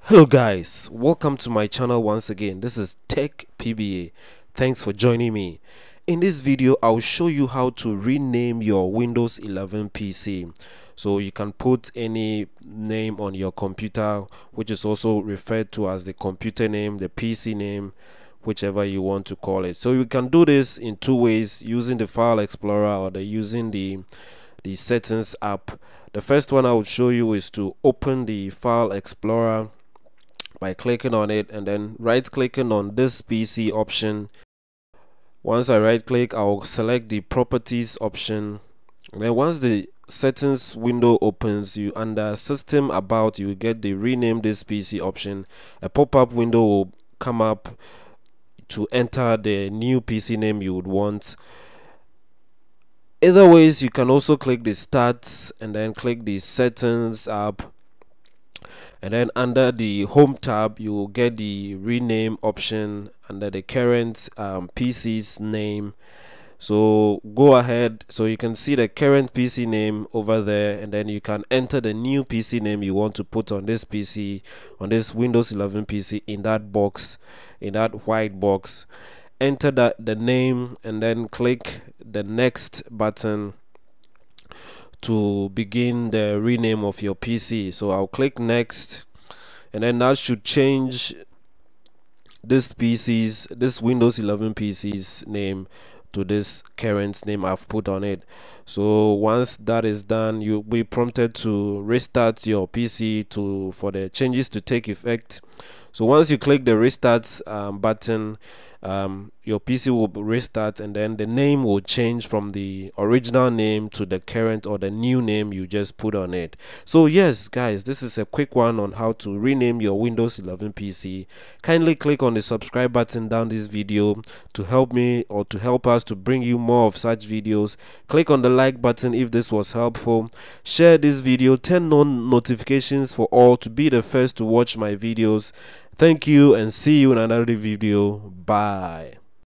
Hello guys, welcome to my channel once again. This is Tech PBA. Thanks for joining me. In this video, I'll show you how to rename your Windows 11 PC. So you can put any name on your computer, which is also referred to as the computer name, the PC name, whichever you want to call it. So you can do this in two ways, using the File Explorer or using the Settings app. The first one I will show you is to open the File Explorer by clicking on it and then right clicking on this PC option. Once I right click, I'll select the properties option, and then once the settings window opens, you under system about, you get the rename this PC option. A pop-up window will come up to enter the new PC name you would want. Either ways, you can also click the start and then click the settings app, and then under the home tab you will get the rename option under the current PC's name. So go ahead, so you can see the current PC name over there, and then you can enter the new PC name you want to put on this PC, on this Windows 11 PC, in that box, in that white box. Enter the name and then click the next button to begin the rename of your PC. So I'll click next, and then that should change this Windows 11 PC's name to this current name I've put on it. So once that is done, you'll be prompted to restart your PC for the changes to take effect. So once you click the restart button, your PC will restart, and then the name will change from the original name to the current or the new name you just put on it. So yes guys, this is a quick one on how to rename your Windows 11 PC. Kindly click on the subscribe button down this video to help me, or to help us to bring you more of such videos. Click on the like button if this was helpful. Share this video, turn on notifications for all to be the first to watch my videos. Thank you and see you in another video. Bye.